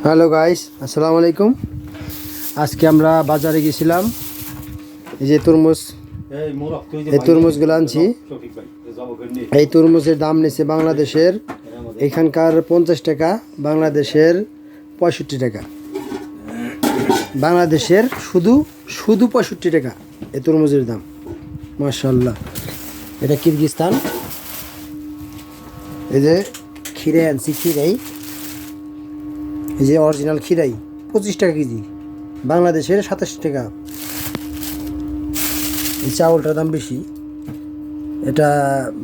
Hello guys, আসসালামু আলাইকুম। আজকে আমরা বাজারে গেছিলাম। এই যে তরমুজগুলো আনছি। এই তরমুজের দাম নিচ্ছে বাংলাদেশের এখানকার 50 টাকা, বাংলাদেশের 65 টাকা। বাংলাদেশের শুধু 65 টাকা এই তরমুজের দাম। মাশাআল্লাহ। এটা কিরগিজস্তান। এই যে খিরে আনছি, খিরাই, এই যে অরিজিনাল খিরাই 25 টাকা কেজি, বাংলাদেশের 27 টাকা। এই চাউলটার দাম বেশি, এটা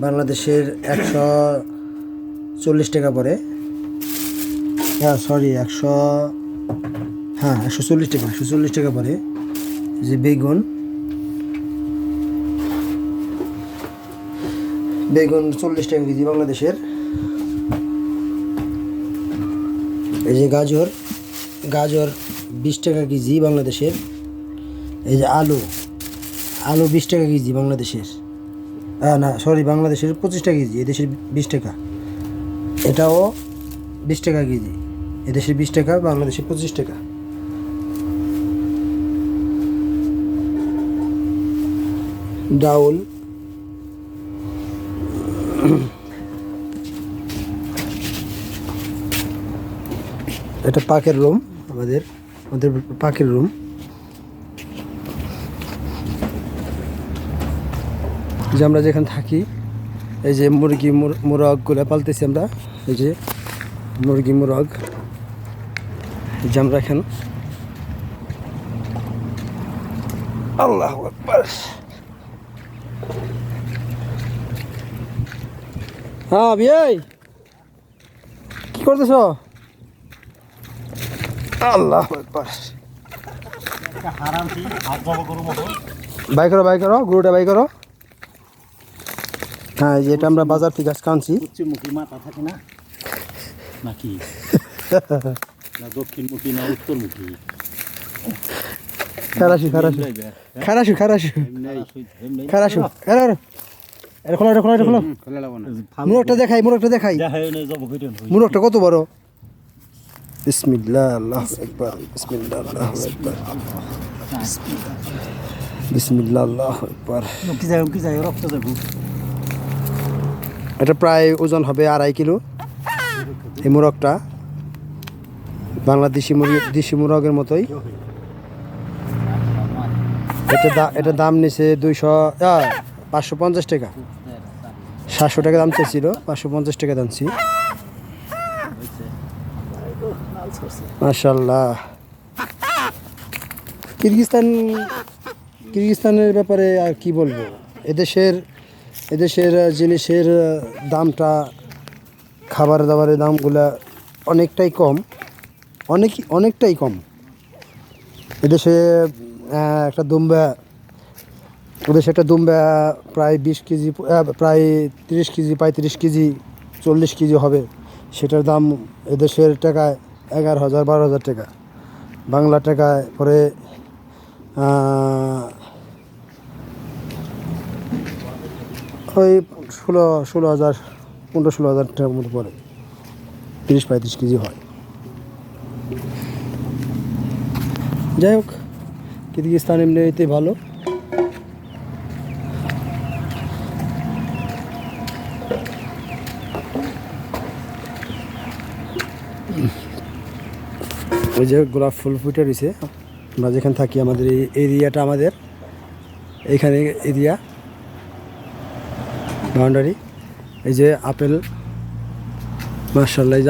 বাংলাদেশের 140 টাকা পড়ে। সরি 140 টাকা পড়ে। যে বেগুন 40 টাকা কেজি বাংলাদেশের। এই যে গাজর 20 টাকা কেজি বাংলাদেশের। এই যে আলু 20 টাকা কেজি বাংলাদেশের। বাংলাদেশের 25 টাকা কেজি, এদেশের 20 টাকা। এটাও 20 টাকা কেজি, এদেশের 20 টাকা, বাংলাদেশের 25 টাকা। ডাউল এটা পাকের রুম, আমাদের পাকের রুম। যে আমরা যেখানে থাকি, এই যে মুরগি মুরগগুলো পালতেছি আমরা। এই যে মুরগি মুরগ, এই যে আমরা এখানে। আল্লাহু আকবার। হ্যাঁ ভাই, কি করতেছ? আল্লাহু আকবার। বাই করো গরুটা বাই করো। হ্যাঁ, যেটা আমরা বাজার থেকে আজকে আনছি। মাথা থাকে না নাকি? না দক্ষিণমুখী না উত্তরমুখী? খারাসু মুরগটা দেখাই। মুরগটা কত বড়! বিসমিল্লাহ, আল্লাহু আকবার। বিসমিল্লাহ, আল্লাহু আকবার। এটা প্রায় ওজন হবে 2.5 কিলো। এই মুরগটা দেশি মুরগের মতোই। এটা দাম নিছে 550 টাকা। 700 টাকা দাম চাইছিল, 550 টাকা দামছি। মাশাআল্লাহ। কিরগিজস্তানের ব্যাপারে আর কি বলবো। এদেশের জিনিসের দামটা, খাবার দাবারের দামগুলা অনেকটাই কম। এদেশে একটা দুম্বা প্রায় 20 কেজি, প্রায় 30 কেজি, 35 কেজি, 40 কেজি হবে। সেটার দাম এদেশের টাকায় 11,000 12,000 টাকা। বাংলা টাকায় পরে ওই 16,000 15-16,000 টাকার মতো পড়ে। 30-35 কেজি হয়। যাই হোক, কিরগিজস্তান এমনিতেই ভালো। ওই যে গোলাপ ফুল ফুটে রয়েছে। আমরা যেখানে থাকি, আমাদের এই এরিয়াটা, আমাদের এইখানে এরিয়া বাউন্ডারি। এই যে আপেল, মাশাআল্লাহ। এই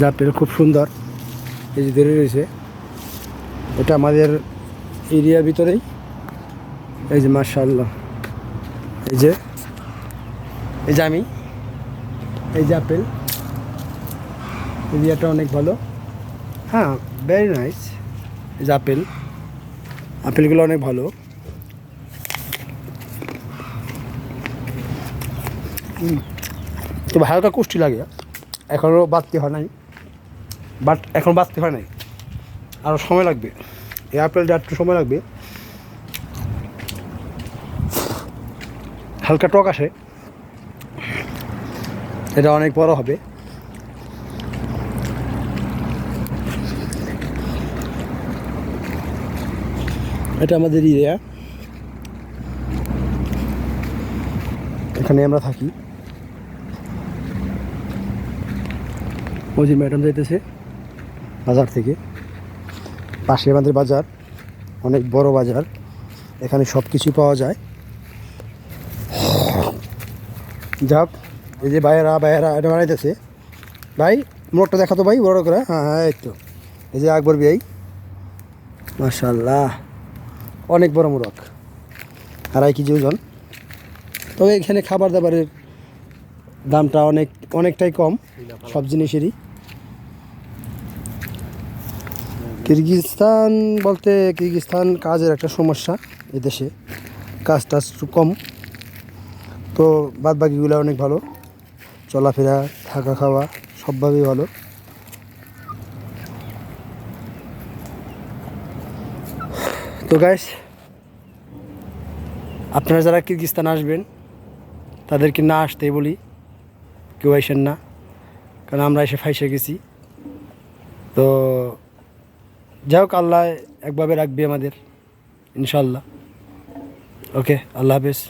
যে আপেল খুব সুন্দর, এই যে ধরে রয়েছে। এটা আমাদের এরিয়ার ভিতরেই। এই যে মাশাআল্লাহ, এই যে আমি, এই যে আপেল, এরিয়াটা অনেক ভালো। হ্যাঁ, ভেরি নাইস। এই যে আপেলগুলো অনেক ভালো। তবে হালকা কুষ্টি লাগে। এখনও বাড়তে হয় নাই, আরও সময় লাগবে। এই আপেলটা একটু সময় লাগবে, হালকা টক আসে। এটা অনেক বড় হবে। এটা আমাদের এরিয়া, এখানে আমরা থাকি। ওই যে ম্যাডাম যাইতেছে বাজার থেকে, পাশে আমাদের বাজার, অনেক বড় বাজার, এখানে সব কিছু পাওয়া যায়। যাক, এই যে ভাইয়েরা এটা বানাইতেছে। ভাই মোটটা দেখাতো ভাই বড় করে। হ্যাঁ হ্যাঁ, এই তো এই যে আকবর ভাই, মাশাআল্লাহ অনেক বড় মোরগ, 2.5 কেজি ওজন। তবে এখানে খাবার দাবারের দামটা অনেকটাই কম সব জিনিসেরই। কিরগিজস্তান বলতে কিরগিজস্তান কাজের একটা সমস্যা, এদেশে কাজ টাজ একটু কম, তো বাদ বাকিগুলো অনেক ভালো, চলাফেরা থাকা খাওয়া সবভাবেই ভালো। তো গাইস, আপনারা যারা কিরগিজস্তান আসবেন তাদেরকে না আসতেই বলি, কেউ আসেন না, কারণ আমরা এসে ফাইসে গেছি। তো যাই হোক, আল্লাহ একভাবে রাখবে আমাদের ইনশাল্লাহ। ওকে, আল্লাহ হাফেজ।